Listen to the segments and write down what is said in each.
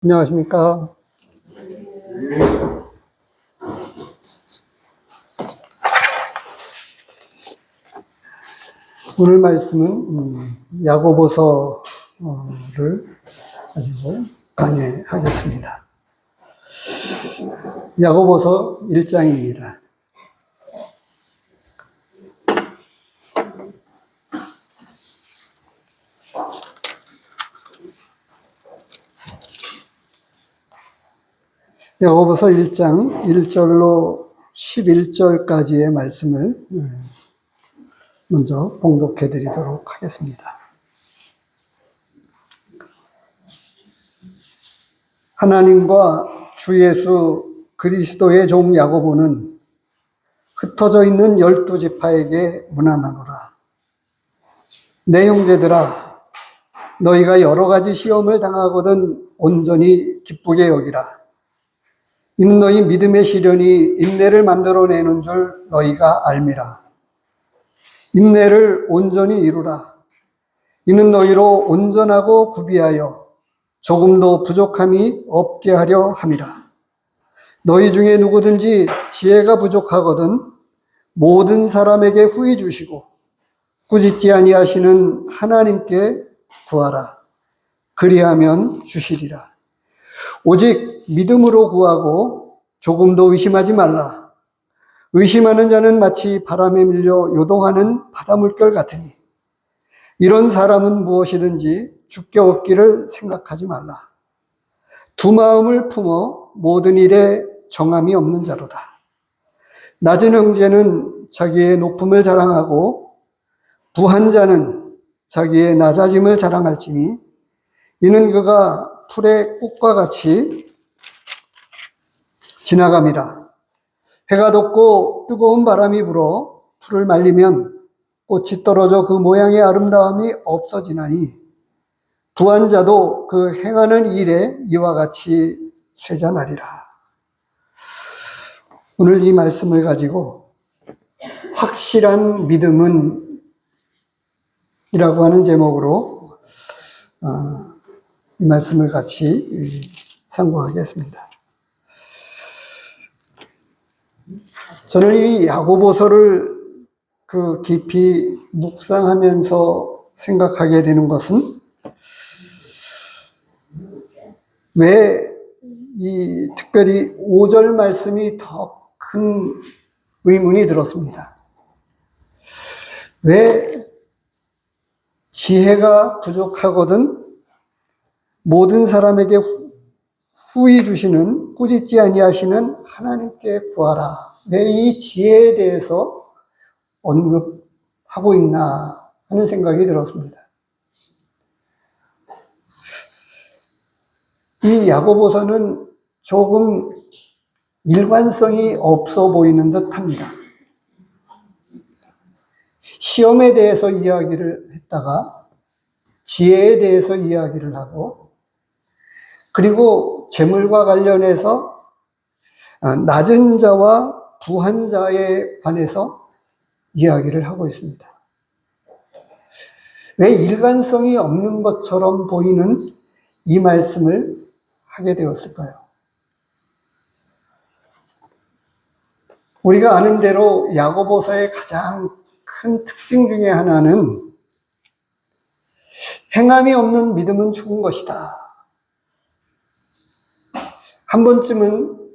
안녕하십니까. 오늘 말씀은 야고보서를 가지고 강의하겠습니다. 야고보서 1장입니다. 야고보서 1장 1절로 11절까지의 말씀을 먼저 봉독해 드리도록 하겠습니다. 하나님과 주 예수 그리스도의 종 야고보는 흩어져 있는 12지파에게 문안하노라. 내 형제들아, 너희가 여러 가지 시험을 당하거든 온전히 기쁘게 여기라. 이는 너희 믿음의 시련이 인내를 만들어내는 줄 너희가 알미라. 인내를 온전히 이루라. 이는 너희로 온전하고 구비하여 조금도 부족함이 없게 하려 함이라. 너희 중에 누구든지 지혜가 부족하거든 모든 사람에게 후히 주시고 꾸짖지 아니하시는 하나님께 구하라. 그리하면 주시리라. 오직 믿음으로 구하고 조금도 의심하지 말라. 의심하는 자는 마치 바람에 밀려 요동하는 바닷물결 같으니 이런 사람은 무엇이든지 죽게 얻기를 생각하지 말라. 두 마음을 품어 모든 일에 정함이 없는 자로다. 낮은 형제는 자기의 높음을 자랑하고 부한 자는 자기의 낮아짐을 자랑할지니 이는 그가 풀의 꽃과 같이 지나감이라. 해가 돋고 뜨거운 바람이 불어 풀을 말리면 꽃이 떨어져 그 모양의 아름다움이 없어지나니 부한 자도 그 행하는 일에 이와 같이 쇠잔하리라. 오늘 이 말씀을 가지고 확실한 믿음은 이라고 하는 제목으로 이 말씀을 같이 상고하겠습니다. 저는 이 야고보서를 깊이 묵상하면서 생각하게 되는 것은 왜 특별히 5절 말씀이 더 큰 의문이 들었습니다. 왜 지혜가 부족하거든 모든 사람에게 후히 주시는 꾸짖지 아니하시는 하나님께 구하라. 왜 이 지혜에 대해서 언급하고 있나 하는 생각이 들었습니다. 이 야고보서는 조금 일관성이 없어 보이는 듯 합니다. 시험에 대해서 이야기를 했다가 지혜에 대해서 이야기를 하고 그리고 재물과 관련해서 낮은 자와 부한 자에 관해서 이야기를 하고 있습니다. 왜 일관성이 없는 것처럼 보이는 이 말씀을 하게 되었을까요? 우리가 아는 대로 야고보서의 가장 큰 특징 중에 하나는 행함이 없는 믿음은 죽은 것이다. 한 번쯤은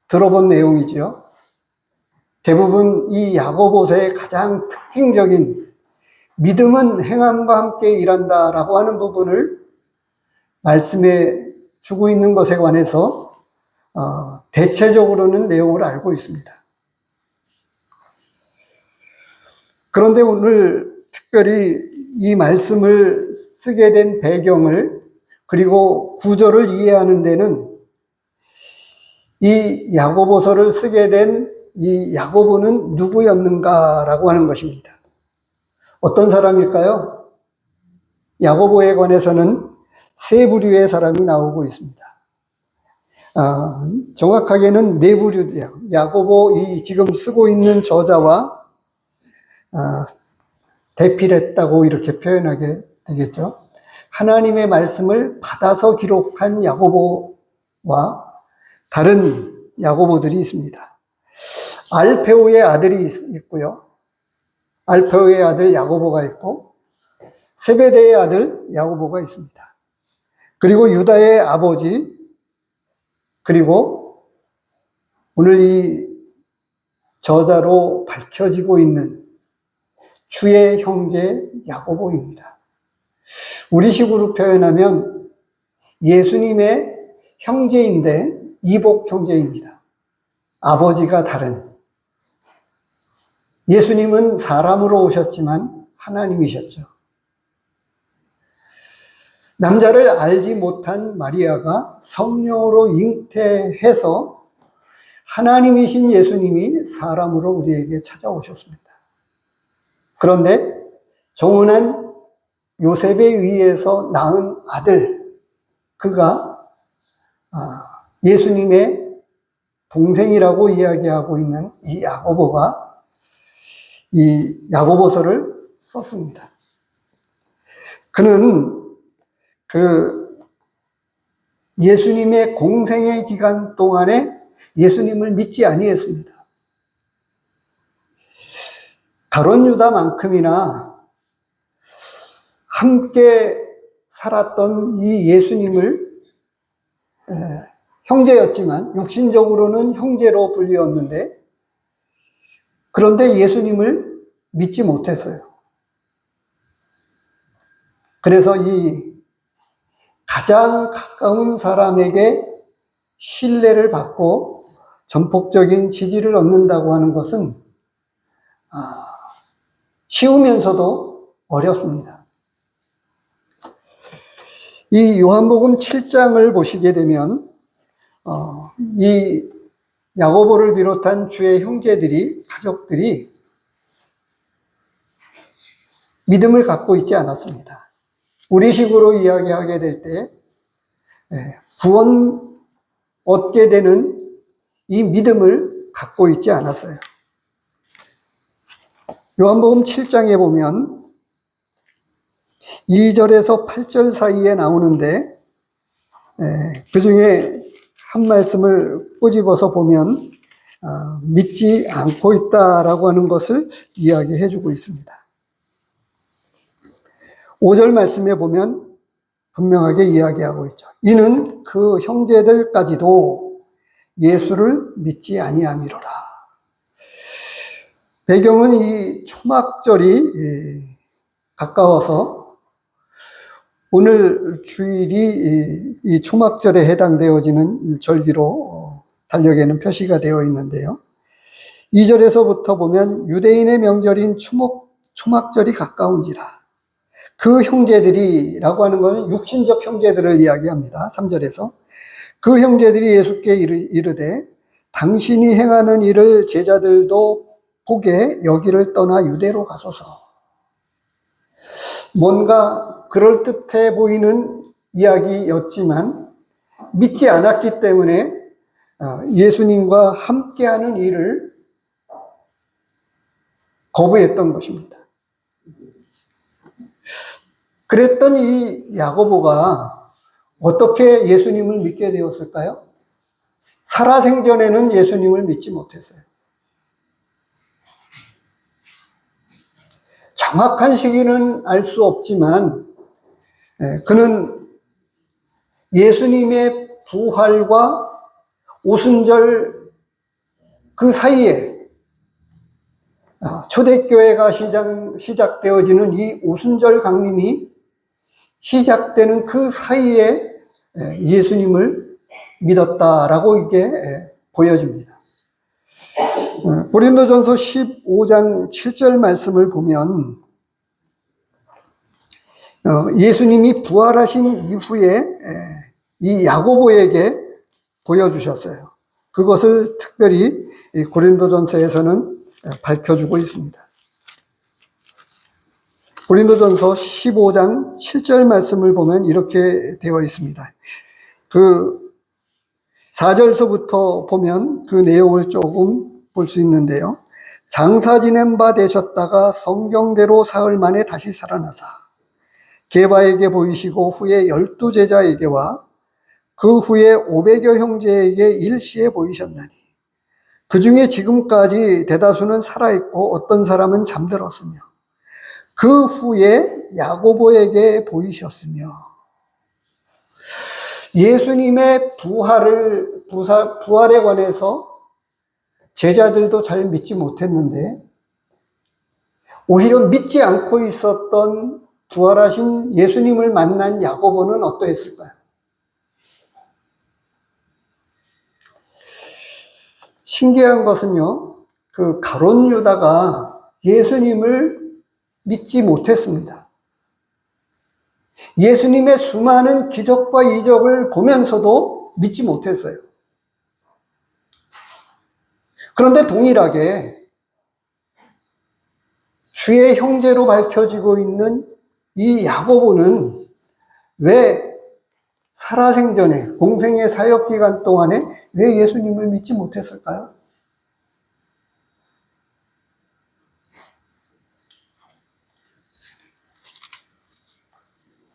들어본 내용이지요. 대부분 이 야고보서의 가장 특징적인 믿음은 행함과 함께 일한다라고 하는 부분을 말씀해 주고 있는 것에 관해서 대체적으로는 내용을 알고 있습니다. 그런데 오늘 특별히 이 말씀을 쓰게 된 배경을 그리고 구절을 이해하는 데는 이 야고보서를 쓰게 된 이 야고보는 누구였는가라고 하는 것입니다. 어떤 사람일까요? 야고보에 관해서는 세 부류의 사람이 나오고 있습니다. 정확하게는 네 부류죠. 야고보 이 지금 쓰고 있는 저자와 대필했다고 이렇게 표현하게 되겠죠. 하나님의 말씀을 받아서 기록한 야고보와 다른 야고보들이 있습니다. 알페오의 아들이 있고요. 알페오의 아들 야고보가 있고 세베대의 아들 야고보가 있습니다. 그리고 유다의 아버지, 그리고 오늘 이 저자로 밝혀지고 있는 주의 형제 야고보입니다. 우리식으로 표현하면 예수님의 형제인데 이복 형제입니다. 아버지가 다른. 예수님은 사람으로 오셨지만 하나님이셨죠. 남자를 알지 못한 마리아가 성령으로 잉태해서 하나님이신 예수님이 사람으로 우리에게 찾아오셨습니다. 그런데 정혼한 요셉에 의해서 낳은 아들, 그가 예수님의 동생이라고 이야기하고 있는 이 야고보가 이 야고보서를 썼습니다. 그는 예수님의 공생의 기간 동안에 예수님을 믿지 아니했습니다. 가룟 유다만큼이나 함께 살았던 이 예수님을 형제였지만 육신적으로는 형제로 불리었는데 그런데 예수님을 믿지 못했어요. 그래서 이 가장 가까운 사람에게 신뢰를 받고 전폭적인 지지를 얻는다고 하는 것은 쉬우면서도 어렵습니다. 이 요한복음 7장을 보시게 되면 이 야고보를 비롯한 주의 형제들이, 가족들이 믿음을 갖고 있지 않았습니다. 우리식으로 이야기하게 될 때 구원 얻게 되는 이 믿음을 갖고 있지 않았어요. 요한복음 7장에 보면 2절에서 8절 사이에 나오는데 그 중에 한 말씀을 꼬집어서 보면 믿지 않고 있다라고 하는 것을 이야기해 주고 있습니다. 5절 말씀에 보면 분명하게 이야기하고 있죠. 이는 그 형제들까지도 예수를 믿지 아니함이로라. 배경은 이 초막절이 가까워서 오늘 주일이 이 초막절에 해당되어지는 절기로 달력에는 표시가 되어 있는데요. 2절에서부터 보면 유대인의 명절인 초막절이 가까운지라. 그 형제들이라고 하는 것은 육신적 형제들을 이야기합니다. 3절에서. 그 형제들이 예수께 이르되 당신이 행하는 일을 제자들도 보게 여기를 떠나 유대로 가소서. 뭔가 그럴듯해 보이는 이야기였지만 믿지 않았기 때문에 예수님과 함께하는 일을 거부했던 것입니다. 그랬던 이 야고보가 어떻게 예수님을 믿게 되었을까요? 살아생전에는 예수님을 믿지 못했어요. 정확한 시기는 알 수 없지만 그는 예수님의 부활과 오순절 그 사이에 초대교회가 시작되어지는 이 오순절 강림이 시작되는 그 사이에 예수님을 믿었다라고 이게 보여집니다. 고린도전서 15장 7절 말씀을 보면 예수님이 부활하신 이후에 이 야고보에게 보여주셨어요. 그것을 특별히 고린도전서에서는 밝혀주고 있습니다. 고린도전서 15장 7절 말씀을 보면 이렇게 되어 있습니다. 그 4절서부터 보면 그 내용을 조금 볼 수 있는데요. 장사 지낸 바 되셨다가 성경대로 사흘 만에 다시 살아나사 게바에게 보이시고 후에 12제자에게와 그 후에 500여 형제에게 일시에 보이셨나니 그 중에 지금까지 대다수는 살아있고 어떤 사람은 잠들었으며 그 후에 야고보에게 보이셨으며. 예수님의 부활에 관해서 제자들도 잘 믿지 못했는데 오히려 믿지 않고 있었던 부활하신 예수님을 만난 야고보는 어떠했을까요? 신기한 것은요, 그 가룟 유다가 예수님을 믿지 못했습니다. 예수님의 수많은 기적과 이적을 보면서도 믿지 못했어요. 그런데 동일하게 주의 형제로 밝혀지고 있는 이 야고보는 왜 살아생전에, 공생의 사역 기간 동안에 왜 예수님을 믿지 못했을까요?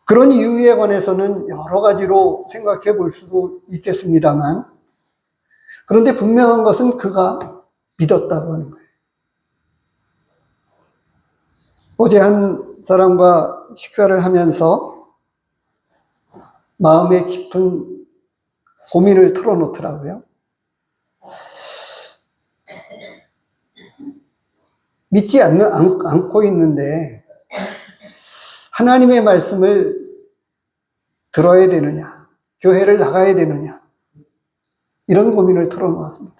그런 이유에 관해서는 여러 가지로 생각해 볼 수도 있겠습니다만, 그런데 분명한 것은 그가 믿었다고 하는 거예요. 어제 한 사람과 식사를 하면서 마음의 깊은 고민을 털어놓더라고요. 믿지 않고 있는데 하나님의 말씀을 들어야 되느냐, 교회를 나가야 되느냐, 이런 고민을 털어놓았습니다.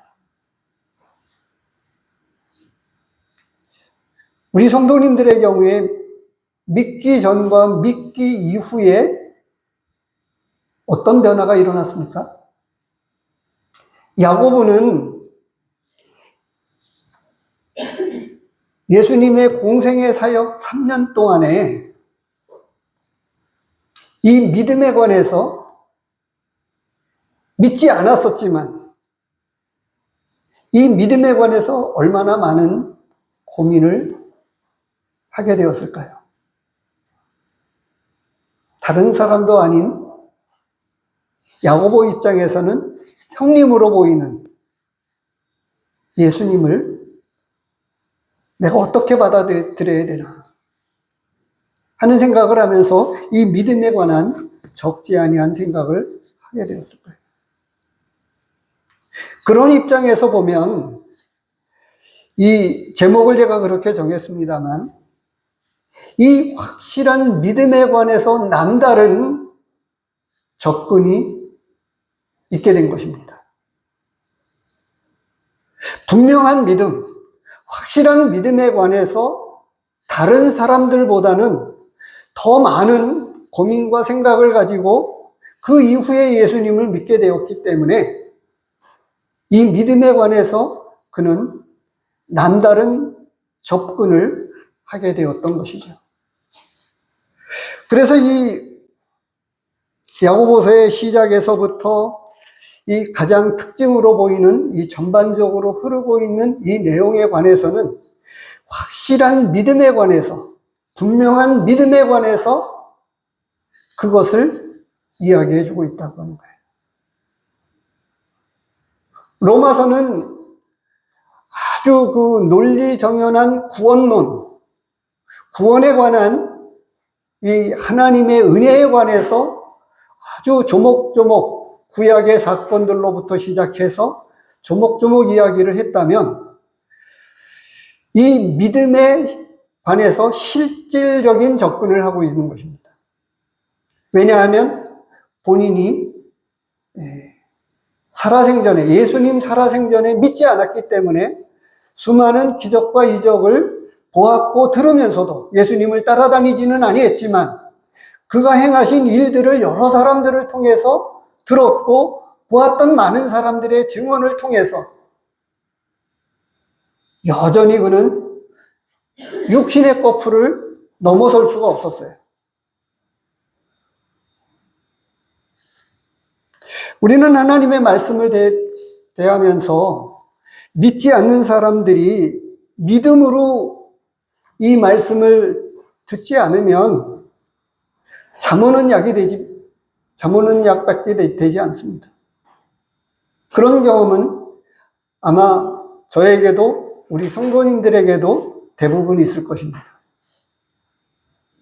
우리 성도님들의 경우에 믿기 전과 믿기 이후에 어떤 변화가 일어났습니까? 야고보는 예수님의 공생의 사역 3년 동안에 이 믿음에 관해서 믿지 않았었지만 이 믿음에 관해서 얼마나 많은 고민을 하게 되었을까요? 다른 사람도 아닌 야고보 입장에서는 형님으로 보이는 예수님을 내가 어떻게 받아들여야 되나 하는 생각을 하면서 이 믿음에 관한 적지 아니한 생각을 하게 되었을 거예요. 그런 입장에서 보면 이 제목을 제가 그렇게 정했습니다만 이 확실한 믿음에 관해서 남다른 접근이 있게 된 것입니다. 분명한 믿음, 확실한 믿음에 관해서 다른 사람들보다는 더 많은 고민과 생각을 가지고 그 이후에 예수님을 믿게 되었기 때문에 이 믿음에 관해서 그는 남다른 접근을 하게 되었던 것이죠. 그래서 이 야고보서의 시작에서부터 이 가장 특징으로 보이는 이 전반적으로 흐르고 있는 이 내용에 관해서는 확실한 믿음에 관해서, 분명한 믿음에 관해서 그것을 이야기해 주고 있다고 하는 거예요. 로마서는 아주 그 논리정연한 구원론, 구원에 관한 이 하나님의 은혜에 관해서 아주 조목조목 구약의 사건들로부터 시작해서 조목조목 이야기를 했다면 이 믿음에 관해서 실질적인 접근을 하고 있는 것입니다. 왜냐하면 본인이 살아생전에, 예수님 살아생전에 믿지 않았기 때문에 수많은 기적과 이적을 보았고 들으면서도 예수님을 따라다니지는 아니했지만 그가 행하신 일들을 여러 사람들을 통해서 들었고 보았던 많은 사람들의 증언을 통해서 여전히 그는 육신의 거풀을 넘어설 수가 없었어요. 우리는 하나님의 말씀을 대하면서 믿지 않는 사람들이 믿음으로 이 말씀을 듣지 않으면 잠오는 잠오는 약밖에 되지 않습니다. 그런 경험은 아마 저에게도 우리 성도님들에게도 대부분 있을 것입니다.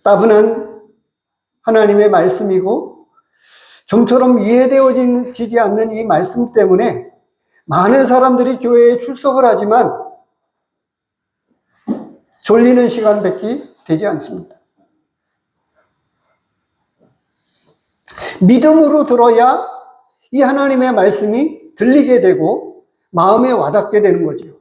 따분한 하나님의 말씀이고 좀처럼 이해되어지지 않는 이 말씀 때문에 많은 사람들이 교회에 출석을 하지만 졸리는 시간밖에 되지 않습니다. 믿음으로 들어야 이 하나님의 말씀이 들리게 되고 마음에 와닿게 되는 거죠.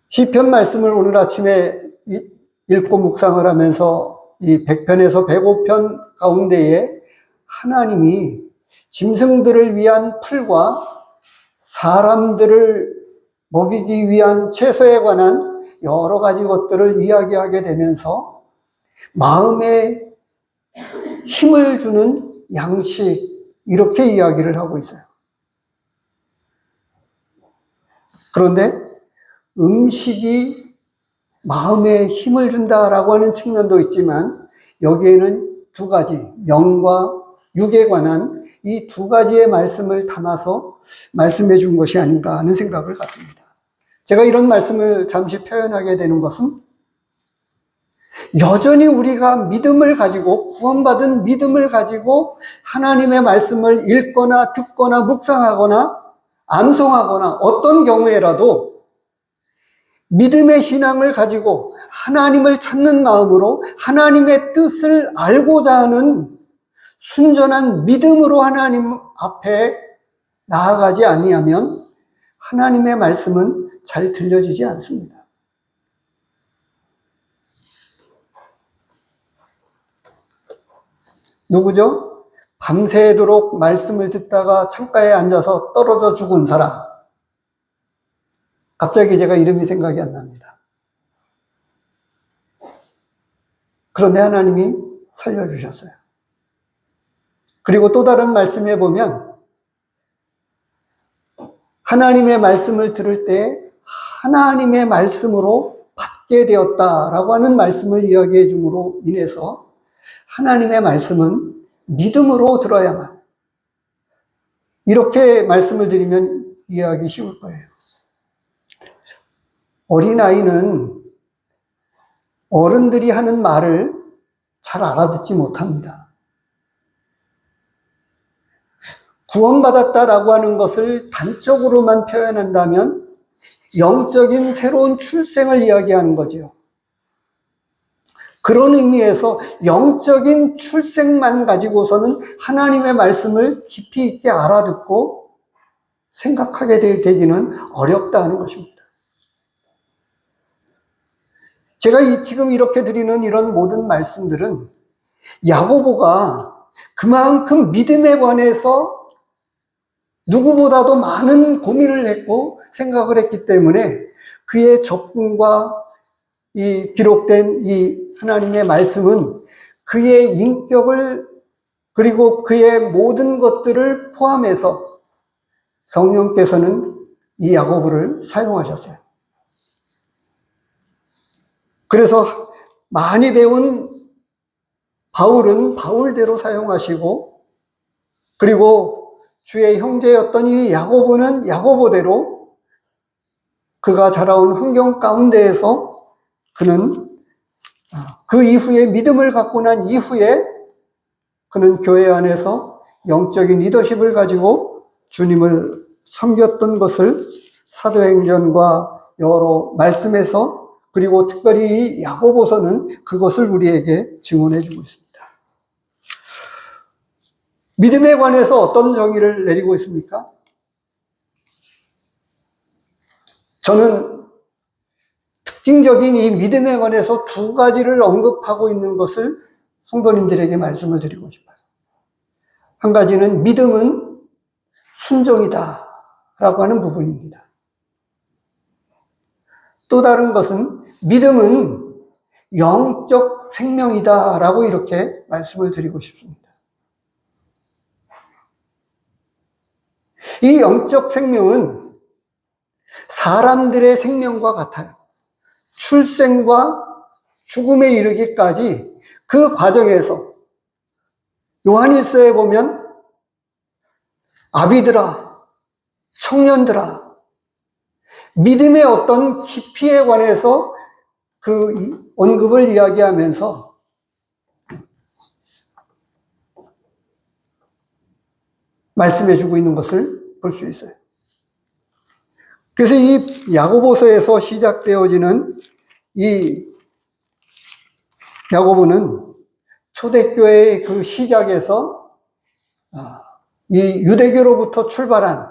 시편 말씀을 오늘 아침에 읽고 묵상을 하면서 이 100편에서 105편 가운데에 하나님이 짐승들을 위한 풀과 사람들을 먹이기 위한 채소에 관한 여러 가지 것들을 이야기하게 되면서 마음에 힘을 주는 양식, 이렇게 이야기를 하고 있어요. 그런데 음식이 마음에 힘을 준다라고 하는 측면도 있지만 여기에는 두 가지, 영과 육에 관한 이 두 가지의 말씀을 담아서 말씀해 준 것이 아닌가 하는 생각을 갖습니다. 제가 이런 말씀을 잠시 표현하게 되는 것은 여전히 우리가 믿음을 가지고 구원받은 믿음을 가지고 하나님의 말씀을 읽거나 듣거나 묵상하거나 암송하거나 어떤 경우에라도 믿음의 신앙을 가지고 하나님을 찾는 마음으로 하나님의 뜻을 알고자 하는 순전한 믿음으로 하나님 앞에 나아가지 아니하면 하나님의 말씀은 잘 들려지지 않습니다. 누구죠? 밤새도록 말씀을 듣다가 창가에 앉아서 떨어져 죽은 사람. 갑자기 제가 이름이 생각이 안 납니다. 그런데 하나님이 살려주셨어요. 그리고 또 다른 말씀에 보면 하나님의 말씀을 들을 때 하나님의 말씀으로 받게 되었다라고 하는 말씀을 이야기해 줌으로 인해서 하나님의 말씀은 믿음으로 들어야만, 이렇게 말씀을 드리면 이해하기 쉬울 거예요. 어린아이는 어른들이 하는 말을 잘 알아듣지 못합니다. 구원받았다라고 하는 것을 단적으로만 표현한다면 영적인 새로운 출생을 이야기하는 거죠. 그런 의미에서 영적인 출생만 가지고서는 하나님의 말씀을 깊이 있게 알아듣고 생각하게 되기는 어렵다는 것입니다. 제가 지금 이렇게 드리는 이런 모든 말씀들은 야고보가 그만큼 믿음에 관해서 누구보다도 많은 고민을 했고 생각을 했기 때문에 그의 접근과 이 기록된 이 하나님의 말씀은 그의 인격을 그리고 그의 모든 것들을 포함해서 성령께서는 이 야고보를 사용하셨어요. 그래서 많이 배운 바울은 바울대로 사용하시고, 그리고 주의 형제였던 이 야고보는 야고보대로 그가 자라온 환경 가운데에서 그는 그 이후에 믿음을 갖고 난 이후에 그는 교회 안에서 영적인 리더십을 가지고 주님을 섬겼던 것을 사도행전과 여러 말씀에서, 그리고 특별히 이 야고보서는 그것을 우리에게 증언해 주고 있습니다. 믿음에 관해서 어떤 정의를 내리고 있습니까? 저는 특징적인 이 믿음에 관해서 두 가지를 언급하고 있는 것을 성도님들에게 말씀을 드리고 싶어요. 한 가지는 믿음은 순종이다 라고 하는 부분입니다. 또 다른 것은 믿음은 영적 생명이다 라고 이렇게 말씀을 드리고 싶습니다. 이 영적 생명은 사람들의 생명과 같아요. 출생과 죽음에 이르기까지 그 과정에서 요한일서에 보면 아비들아, 청년들아, 믿음의 어떤 깊이에 관해서 그 언급을 이야기하면서 말씀해주고 있는 것을 볼 수 있어요. 그래서 이 야고보서에서 시작되어지는 이 야고보는 초대교회의 그 시작에서 이 유대교로부터 출발한,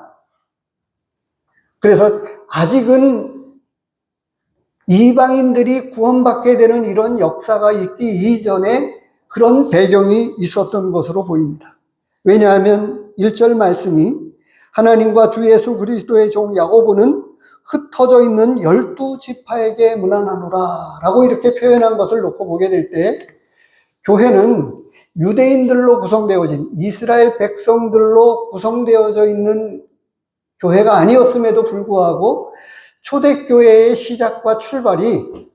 그래서 아직은 이방인들이 구원받게 되는 이런 역사가 있기 이전에 그런 배경이 있었던 것으로 보입니다. 왜냐하면 1절 말씀이 하나님과 주 예수 그리스도의 종 야고보는 흩어져 있는 12지파에게 문안하노라 라고 이렇게 표현한 것을 놓고 보게 될 때, 교회는 유대인들로 구성되어진 이스라엘 백성들로 구성되어져 있는 교회가 아니었음에도 불구하고 초대교회의 시작과 출발이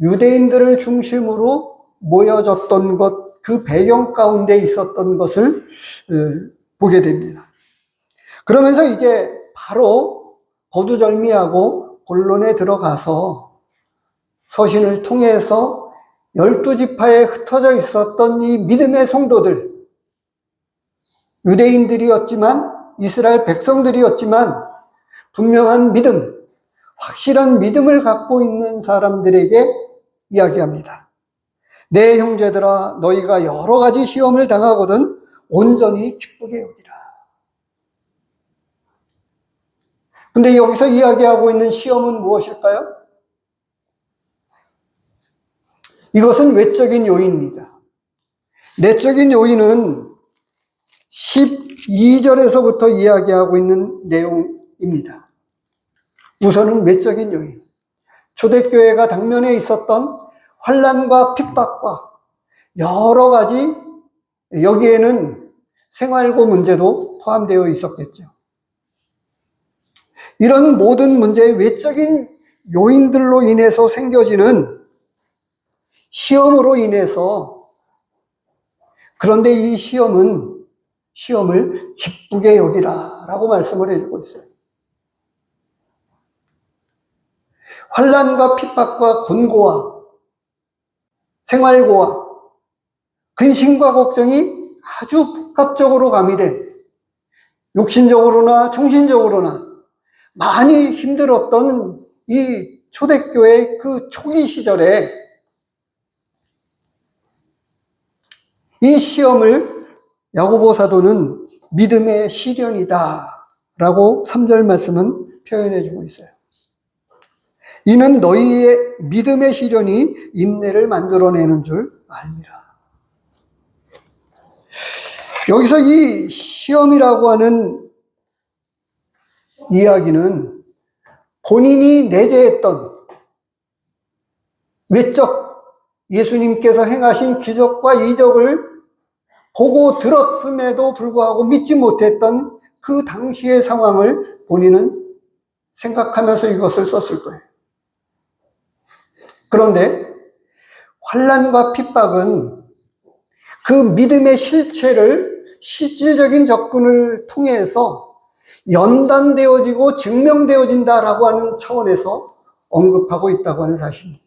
유대인들을 중심으로 모여졌던 것, 그 배경 가운데 있었던 것을 보게 됩니다. 그러면서 이제 바로 거두절미하고 본론에 들어가서 서신을 통해서 12지파에 흩어져 있었던 이 믿음의 성도들, 유대인들이었지만 이스라엘 백성들이었지만 분명한 믿음, 확실한 믿음을 갖고 있는 사람들에게 이야기합니다. 내 형제들아, 너희가 여러 가지 시험을 당하거든 온전히 기쁘게 여기라. 근데 여기서 이야기하고 있는 시험은 무엇일까요? 이것은 외적인 요인입니다. 내적인 요인은 12절에서부터 이야기하고 있는 내용입니다. 우선은 외적인 요인. 초대교회가 당면에 있었던 환난과 핍박과 여러 가지, 여기에는 생활고 문제도 포함되어 있었겠죠. 이런 모든 문제의 외적인 요인들로 인해서 생겨지는 시험으로 인해서, 그런데 이 시험을 기쁘게 여기라 라고 말씀을 해주고 있어요. 환난과 핍박과 곤고와 생활고와 근심과 걱정이 아주 복합적으로 가미된, 육신적으로나 정신적으로나 많이 힘들었던 이 초대교회 그 초기 시절에 이 시험을 야고보 사도는 믿음의 시련이다 라고 3절 말씀은 표현해 주고 있어요. 이는 너희의 믿음의 시련이 인내를 만들어내는 줄 알미라. 여기서 이 시험이라고 하는 이야기는 본인이 내재했던 외적, 예수님께서 행하신 기적과 이적을 보고 들었음에도 불구하고 믿지 못했던 그 당시의 상황을 본인은 생각하면서 이것을 썼을 거예요. 그런데 환난과 핍박은 그 믿음의 실체를 실질적인 접근을 통해서 연단되어지고 증명되어진다라고 하는 차원에서 언급하고 있다고 하는 사실입니다.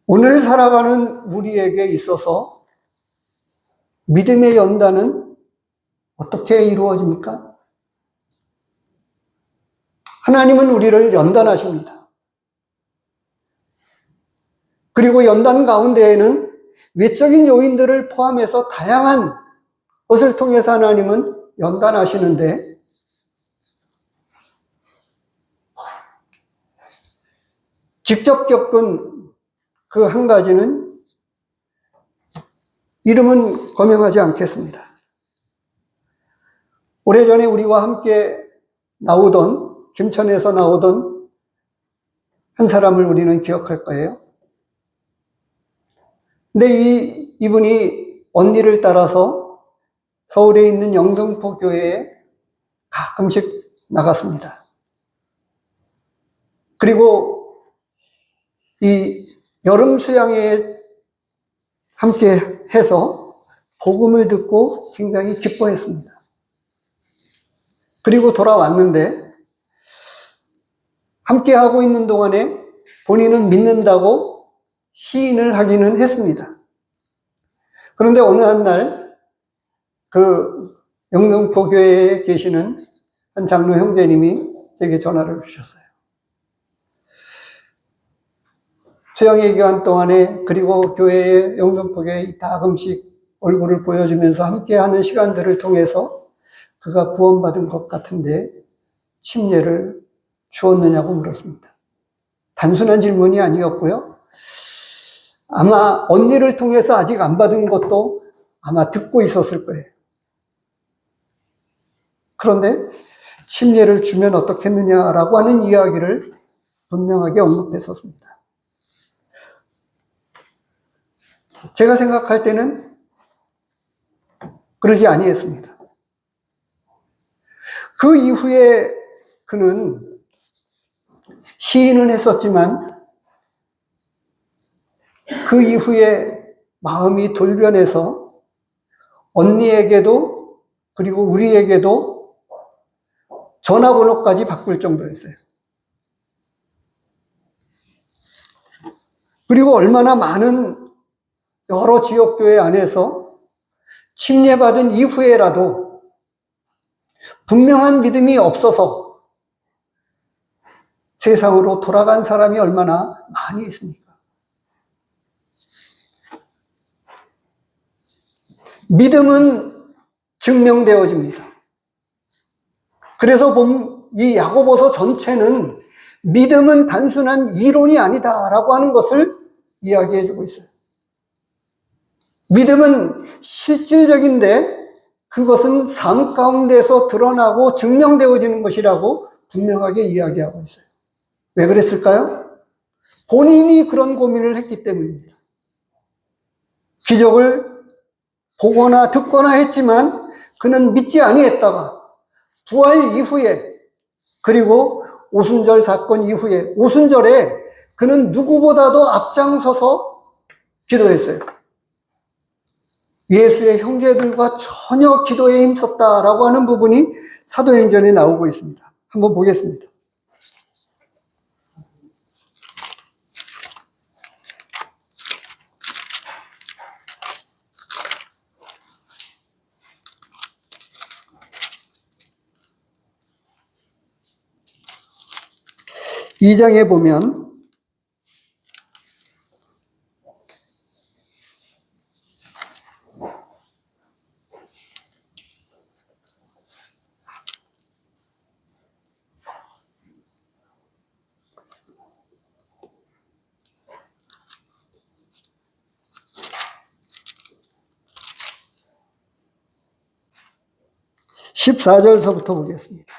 오늘 살아가는 우리에게 있어서 믿음의 연단은 어떻게 이루어집니까? 하나님은 우리를 연단하십니다. 그리고 연단 가운데에는 외적인 요인들을 포함해서 다양한 것을 통해서 하나님은 연단하시는데, 직접 겪은 그 한 가지는 이름은 거명하지 않겠습니다. 오래전에 우리와 함께 나오던, 김천에서 나오던 한 사람을 우리는 기억할 거예요. 근데 이분이 언니를 따라서 서울에 있는 영등포 교회에 가끔씩 나갔습니다. 그리고 이 여름 수양회에 함께 해서 복음을 듣고 굉장히 기뻐했습니다. 그리고 돌아왔는데 함께 하고 있는 동안에 본인은 믿는다고 시인을 하기는 했습니다. 그런데 어느 한 날 그 영등포 교회에 계시는 한 장로 형제님이 제게 전화를 주셨어요. 수양회 기간 동안에 그리고 교회에 영등포 교회에 가끔씩 얼굴을 보여주면서 함께하는 시간들을 통해서 그가 구원받은 것 같은데 침례를 주었느냐고 물었습니다. 단순한 질문이 아니었고요. 아마 언니를 통해서 아직 안 받은 것도 아마 듣고 있었을 거예요. 그런데 침례를 주면 어떻겠느냐라고 하는 이야기를 분명하게 언급했었습니다. 제가 생각할 때는 그러지 아니했습니다. 그 이후에 그는 시인은 했었지만 그 이후에 마음이 돌변해서 언니에게도 그리고 우리에게도 전화번호까지 바꿀 정도였어요. 그리고 얼마나 많은 여러 지역교회 안에서 침례받은 이후에라도 분명한 믿음이 없어서 세상으로 돌아간 사람이 얼마나 많이 있습니까? 믿음은 증명되어집니다. 그래서 이 야고보서 전체는 믿음은 단순한 이론이 아니다라고 하는 것을 이야기해주고 있어요. 믿음은 실질적인데 그것은 삶 가운데서 드러나고 증명되어지는 것이라고 분명하게 이야기하고 있어요. 왜 그랬을까요? 본인이 그런 고민을 했기 때문입니다. 기적을 보거나 듣거나 했지만 그는 믿지 아니했다가 부활 이후에 그리고 오순절 사건 이후에 오순절에 그는 누구보다도 앞장서서 기도했어요. 예수의 형제들과 전혀 기도에 힘썼다라고 하는 부분이 사도행전에 나오고 있습니다. 한번 보겠습니다. 이 장에 보면 14절서부터 보겠습니다.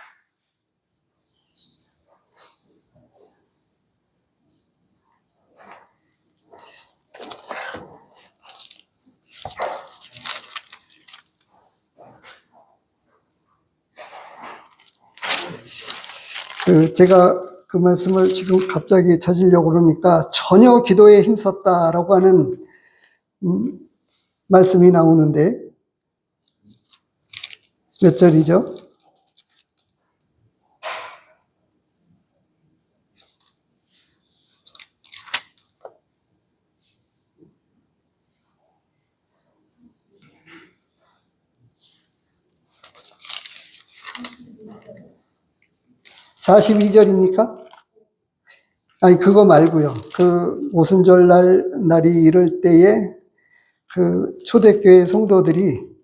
제가 그 말씀을 지금 갑자기 찾으려고 그러니까 전혀 기도에 힘썼다라고 하는 말씀이 나오는데 몇 절이죠? (42절입니까) 아니 그거 말고요. 그 오순절 날이 이럴 때에 그 초대교회 성도들이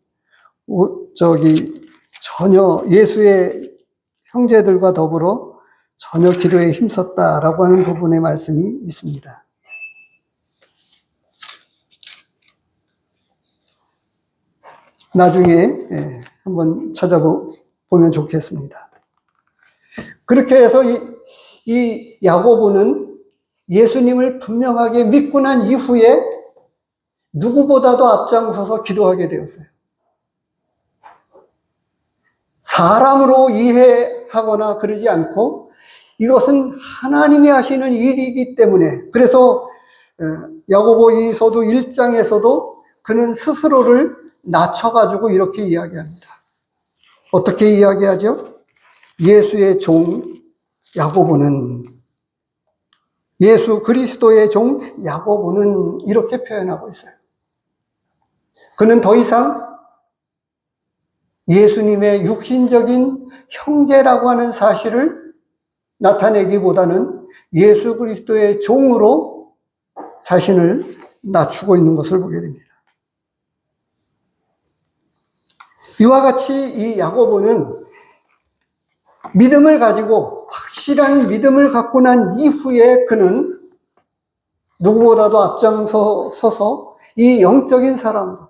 전혀 예수의 형제들과 더불어 전혀 기도에 힘썼다라고 하는 부분의 말씀이 있습니다. 나중에 한번 찾아보면 좋겠습니다. 그렇게 해서 이 야고보는 예수님을 분명하게 믿고 난 이후에 누구보다도 앞장서서 기도하게 되었어요. 사람으로 이해하거나 그러지 않고 이것은 하나님이 하시는 일이기 때문에, 그래서 야고보서도 1장에서도 그는 스스로를 낮춰가지고 이렇게 이야기합니다. 어떻게 이야기하죠? 예수의 종 야고보는, 예수 그리스도의 종 야고보는 이렇게 표현하고 있어요. 그는 더 이상 예수님의 육신적인 형제라고 하는 사실을 나타내기보다는 예수 그리스도의 종으로 자신을 낮추고 있는 것을 보게 됩니다. 이와 같이 이 야고보는 믿음을 가지고, 확실한 믿음을 갖고 난 이후에 그는 누구보다도 앞장서서 이 영적인 사람으로,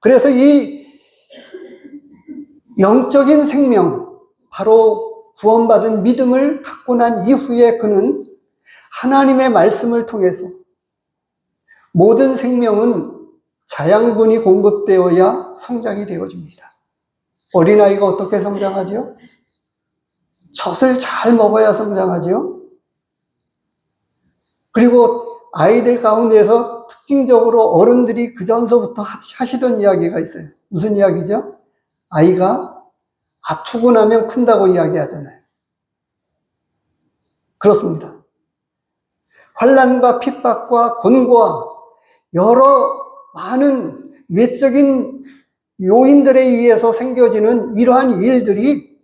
그래서 이 영적인 생명, 바로 구원받은 믿음을 갖고 난 이후에 그는 하나님의 말씀을 통해서 모든 생명은 자양분이 공급되어야 성장이 되어집니다. 어린아이가 어떻게 성장하죠? 젖을 잘 먹어야 성장하죠. 그리고 아이들 가운데서 특징적으로 어른들이 그 전서부터 하시던 이야기가 있어요. 무슨 이야기죠? 아이가 아프고 나면 큰다고 이야기하잖아요. 그렇습니다. 환난과 핍박과 곤고와 여러 많은 외적인 요인들에 의해서 생겨지는 이러한 일들이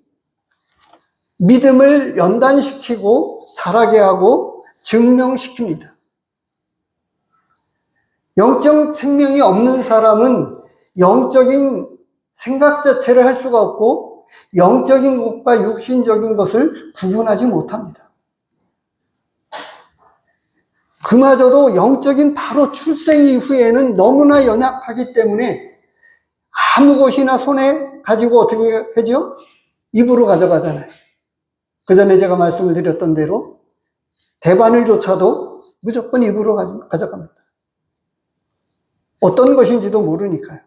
믿음을 연단시키고 자라게 하고 증명시킵니다. 영적 생명이 없는 사람은 영적인 생각 자체를 할 수가 없고 영적인 것과 육신적인 것을 구분하지 못합니다. 그마저도 영적인 바로 출생 이후에는 너무나 연약하기 때문에 아무 것이나 손에 가지고 어떻게 하죠? 입으로 가져가잖아요. 그 전에 제가 말씀을 드렸던 대로 대바늘조차도 무조건 입으로 가져갑니다. 어떤 것인지도 모르니까요.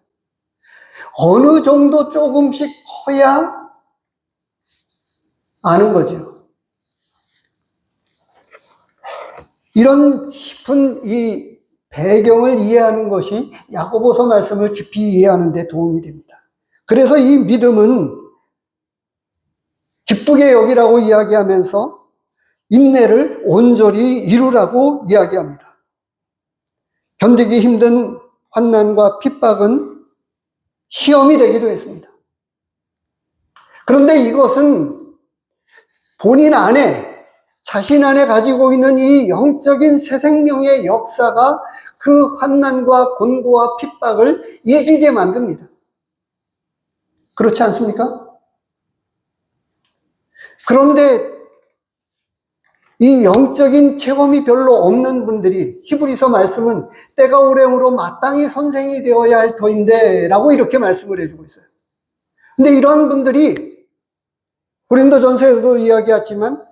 어느 정도 조금씩 커야 아는 거죠. 이런 깊은 이 배경을 이해하는 것이 야고보서 말씀을 깊이 이해하는 데 도움이 됩니다. 그래서 이 믿음은 기쁘게 여기라고 이야기하면서 인내를 온전히 이루라고 이야기합니다. 견디기 힘든 환난과 핍박은 시험이 되기도 했습니다. 그런데 이것은 본인 안에, 자신 안에 가지고 있는 이 영적인 새 생명의 역사가 그 환난과 곤고와 핍박을 이기게 만듭니다. 그렇지 않습니까? 그런데 이 영적인 체험이 별로 없는 분들이, 히브리서 말씀은 때가 오래므로 마땅히 선생이 되어야 할 터인데 라고 이렇게 말씀을 해주고 있어요. 근데 이러한 분들이 고린도전서에서도 이야기했지만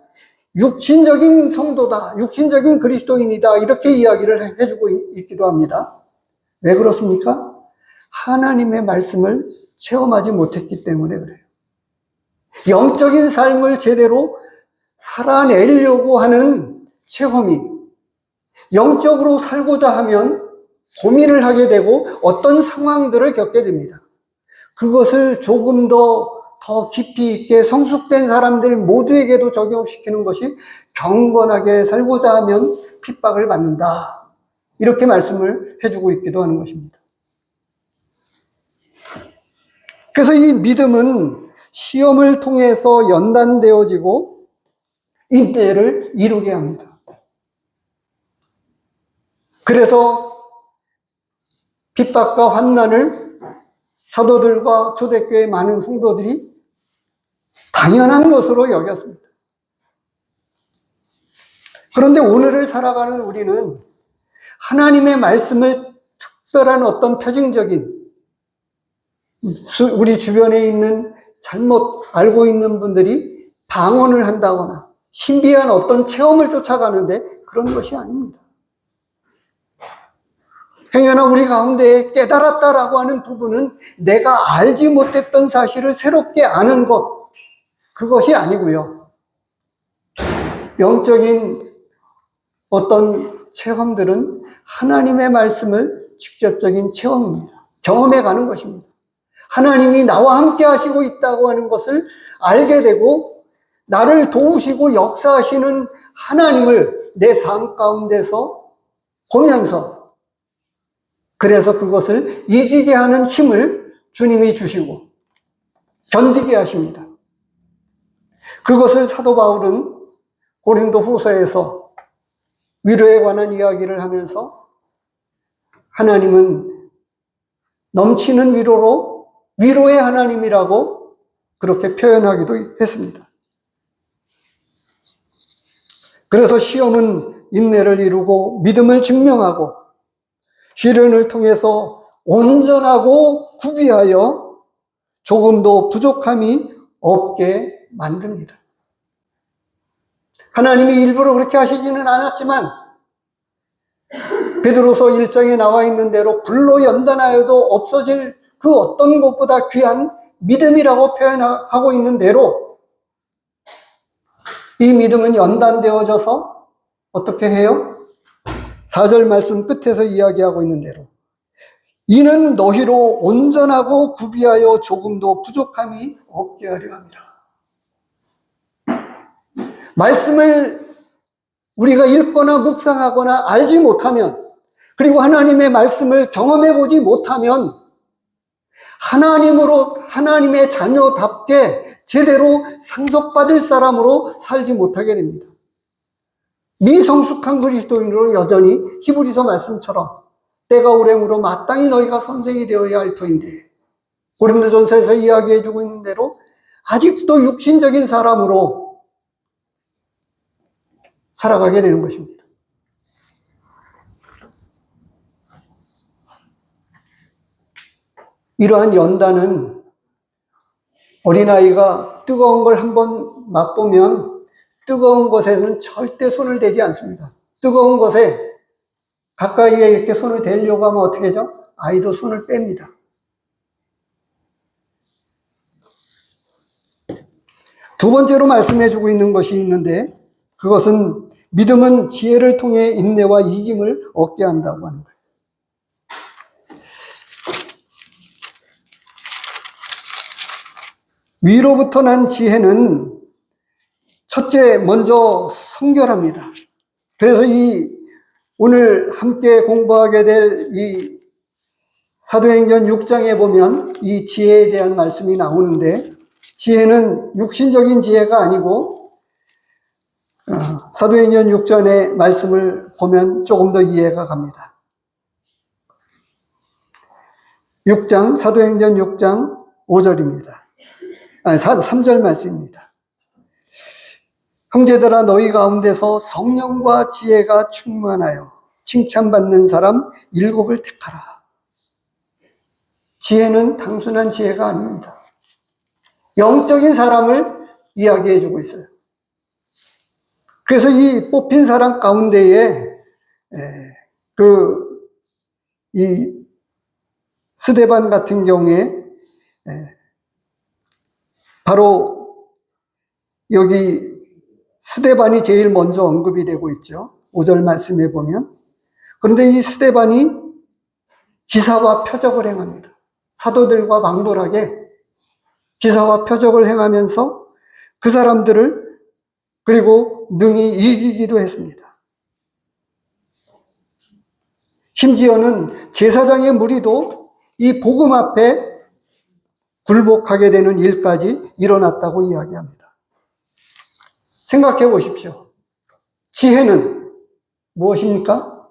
육신적인 성도다, 육신적인 그리스도인이다, 이렇게 이야기를 해주고 있기도 합니다. 왜 그렇습니까? 하나님의 말씀을 체험하지 못했기 때문에 그래요. 영적인 삶을 제대로 살아내려고 하는 체험이, 영적으로 살고자 하면 고민을 하게 되고 어떤 상황들을 겪게 됩니다. 그것을 조금 더 깊이 있게 성숙된 사람들 모두에게도 적용시키는 것이 경건하게 살고자 하면 핍박을 받는다, 이렇게 말씀을 해주고 있기도 하는 것입니다. 그래서 이 믿음은 시험을 통해서 연단되어지고 인내를 이루게 합니다. 그래서 핍박과 환난을 사도들과 초대교회 많은 성도들이 당연한 것으로 여겼습니다. 그런데 오늘을 살아가는 우리는 하나님의 말씀을 특별한 어떤 표징적인, 우리 주변에 있는 잘못 알고 있는 분들이 방언을 한다거나 신비한 어떤 체험을 쫓아가는데 그런 것이 아닙니다. 행여나 우리 가운데 깨달았다라고 하는 부분은 내가 알지 못했던 사실을 새롭게 아는 것, 그것이 아니고요. 영적인 어떤 체험들은 하나님의 말씀을 직접적인 체험입니다. 경험해 가는 것입니다. 하나님이 나와 함께 하시고 있다고 하는 것을 알게 되고 나를 도우시고 역사하시는 하나님을 내 삶 가운데서 보면서 그래서 그것을 이기게 하는 힘을 주님이 주시고 견디게 하십니다. 그것을 사도 바울은 고린도 후서에서 위로에 관한 이야기를 하면서 하나님은 넘치는 위로로 위로의 하나님이라고 그렇게 표현하기도 했습니다. 그래서 시험은 인내를 이루고 믿음을 증명하고 시련을 통해서 온전하고 구비하여 조금도 부족함이 없게 만듭니다. 하나님이 일부러 그렇게 하시지는 않았지만 베드로서 1장에 나와 있는 대로 불로 연단하여도 없어질 그 어떤 것보다 귀한 믿음이라고 표현하고 있는 대로 이 믿음은 연단되어져서 어떻게 해요? 4절 말씀 끝에서 이야기하고 있는 대로 이는 너희로 온전하고 구비하여 조금도 부족함이 없게 하려 함이라. 말씀을 우리가 읽거나 묵상하거나 알지 못하면 그리고 하나님의 말씀을 경험해 보지 못하면 하나님으로 하나님의 자녀답게 제대로 상속받을 사람으로 살지 못하게 됩니다. 미성숙한 그리스도인으로 여전히 히브리서 말씀처럼 때가 오래므로 마땅히 너희가 선생이 되어야 할 터인데 고린도전서에서 이야기해 주고 있는 대로 아직도 육신적인 사람으로 살아가게 되는 것입니다. 이러한 연단은 어린아이가 뜨거운 걸 한번 맛보면 뜨거운 것에는 절대 손을 대지 않습니다. 뜨거운 것에 가까이에 이렇게 손을 대려고 하면 어떻게 하죠? 아이도 손을 뺍니다. 두 번째로 말씀해 주고 있는 것이 있는데 그것은 믿음은 지혜를 통해 인내와 이김을 얻게 한다고 하는 거예요. 위로부터 난 지혜는 첫째 먼저 성결합니다. 그래서 오늘 함께 공부하게 될 이 사도행전 6장에 보면 이 지혜에 대한 말씀이 나오는데 지혜는 육신적인 지혜가 아니고 사도행전 6장의 말씀을 보면 조금 더 이해가 갑니다. 6장 사도행전 6장 5절입니다. 3절 말씀입니다. 형제들아 너희 가운데서 성령과 지혜가 충만하여 칭찬받는 사람 7을 택하라. 지혜는 단순한 지혜가 아닙니다. 영적인 사람을 이야기해 주고 있어요. 그래서 이 뽑힌 사람 가운데에 이 스데반 같은 경우에 바로 여기 스데반이 제일 먼저 언급이 되고 있죠. 5절 말씀에 보면. 그런데 이 스데반이 기사와 표적을 행합니다. 사도들과 방불하게 기사와 표적을 행하면서 그 사람들을 그리고 능히 이기기도 했습니다. 심지어는 제사장의 무리도 이 복음 앞에 굴복하게 되는 일까지 일어났다고 이야기합니다. 생각해 보십시오. 지혜는 무엇입니까?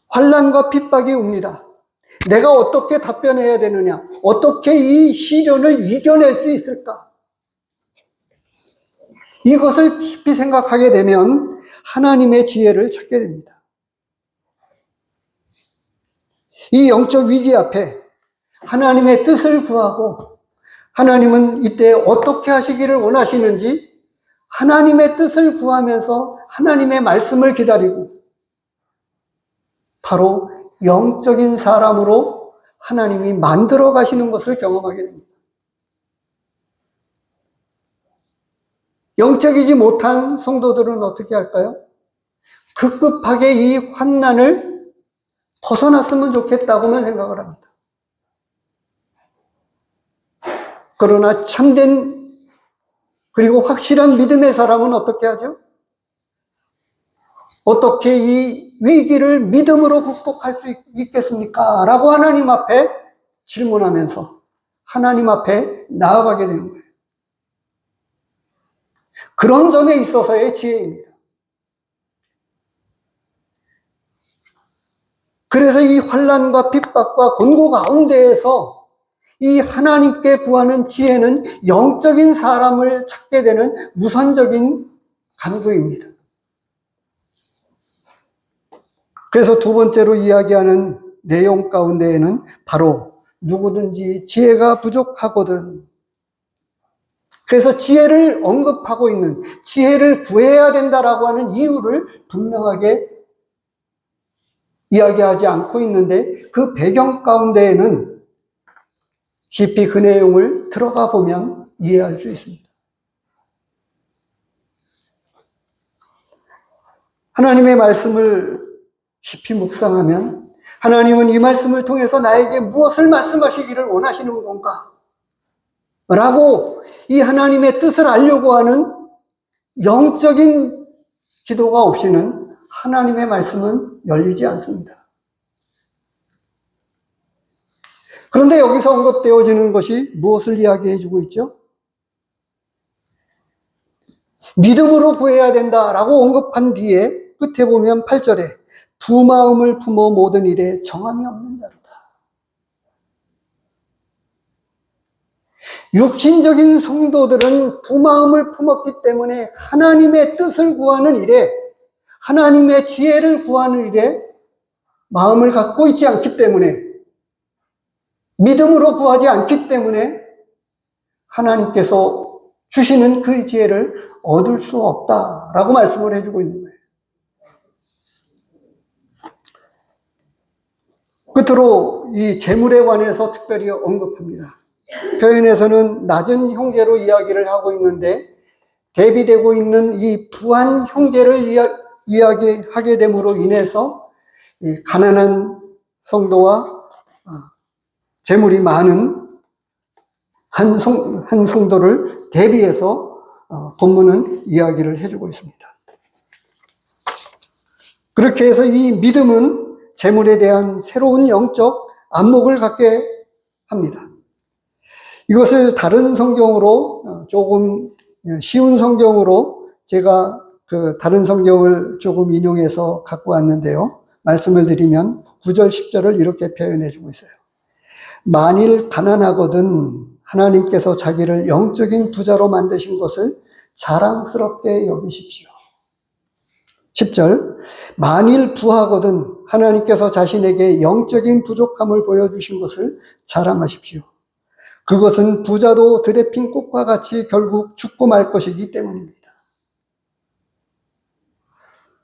환난과 핍박이 옵니다. 내가 어떻게 답변해야 되느냐? 어떻게 이 시련을 이겨낼 수 있을까? 이것을 깊이 생각하게 되면 하나님의 지혜를 찾게 됩니다. 이 영적 위기 앞에 하나님의 뜻을 구하고 하나님은 이때 어떻게 하시기를 원하시는지 하나님의 뜻을 구하면서 하나님의 말씀을 기다리고 바로 영적인 사람으로 하나님이 만들어 가시는 것을 경험하게 됩니다. 영적이지 못한 성도들은 어떻게 할까요? 급급하게 이 환난을 벗어났으면 좋겠다고만 생각을 합니다. 그러나 참된 그리고 확실한 믿음의 사람은 어떻게 하죠? 어떻게 이 위기를 믿음으로 극복할 수 있겠습니까? 라고 하나님 앞에 질문하면서 하나님 앞에 나아가게 되는 거예요. 그런 점에 있어서의 지혜입니다. 그래서 이 환난과 핍박과 곤고 가운데에서 이 하나님께 구하는 지혜는 영적인 사람을 찾게 되는 우선적인 간구입니다. 그래서 두 번째로 이야기하는 내용 가운데에는 바로 누구든지 지혜가 부족하거든. 그래서 지혜를 언급하고 있는, 지혜를 구해야 된다라고 하는 이유를 분명하게 이야기하지 않고 있는데 그 배경 가운데에는 깊이 그 내용을 들어가 보면 이해할 수 있습니다. 하나님의 말씀을 깊이 묵상하면 하나님은 이 말씀을 통해서 나에게 무엇을 말씀하시기를 원하시는 건가? 라고 이 하나님의 뜻을 알려고 하는 영적인 기도가 없이는 하나님의 말씀은 열리지 않습니다. 그런데 여기서 언급되어지는 것이 무엇을 이야기해 주고 있죠? 믿음으로 구해야 된다라고 언급한 뒤에 끝에 보면 8절에 두 마음을 품어 모든 일에 정함이 없는 자로다. 육신적인 성도들은 두 마음을 품었기 때문에 하나님의 뜻을 구하는 일에, 하나님의 지혜를 구하는 일에 마음을 갖고 있지 않기 때문에, 믿음으로 구하지 않기 때문에 하나님께서 주시는 그 지혜를 얻을 수 없다라고 말씀을 해주고 있는 거예요. 끝으로 이 재물에 관해서 특별히 언급합니다. 표현에서는 낮은 형제로 이야기를 하고 있는데 대비되고 있는 이 부한 형제를 이야기하게 됨으로 인해서 이 가난한 성도와 재물이 많은 한 성도를 대비해서 본문은 이야기를 해주고 있습니다. 그렇게 해서 이 믿음은 재물에 대한 새로운 영적 안목을 갖게 합니다. 이것을 다른 성경으로 조금 쉬운 성경으로 제가 그 다른 성경을 조금 인용해서 갖고 왔는데요. 말씀을 드리면 9절 10절을 이렇게 표현해 주고 있어요. 만일 가난하거든 하나님께서 자기를 영적인 부자로 만드신 것을 자랑스럽게 여기십시오. 10절 만일 부하거든 하나님께서 자신에게 영적인 부족함을 보여주신 것을 자랑하십시오. 그것은 부자도 들에 핀 꽃과 같이 결국 죽고 말 것이기 때문입니다.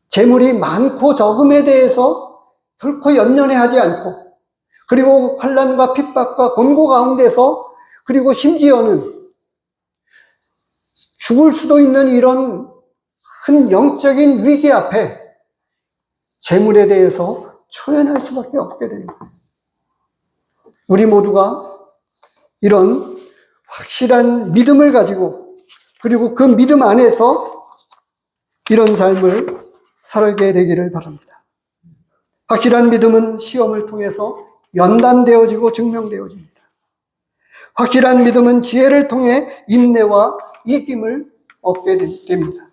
재물이 많고 적음에 대해서 결코 연연해하지 않고 그리고 환난과 핍박과 곤고 가운데서 그리고 심지어는 죽을 수도 있는 이런 큰 영적인 위기 앞에 재물에 대해서 초연할 수밖에 없게 되는 거예요. 우리 모두가 이런 확실한 믿음을 가지고 그리고 그 믿음 안에서 이런 삶을 살게 되기를 바랍니다. 확실한 믿음은 시험을 통해서 연단되어지고 증명되어집니다. 확실한 믿음은 지혜를 통해 인내와 이김을 얻게 됩니다.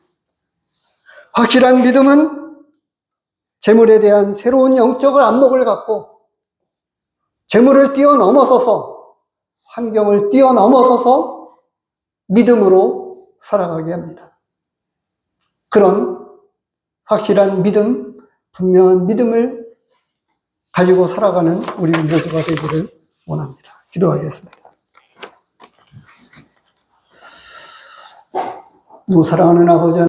확실한 믿음은 재물에 대한 새로운 영적 안목을 갖고 재물을 뛰어넘어서서 환경을 뛰어넘어서서 믿음으로 살아가게 합니다. 그런 확실한 믿음, 분명한 믿음을 가지고 살아가는 우리 모두가 되기를 원합니다. 기도하겠습니다. 사랑하는 아버지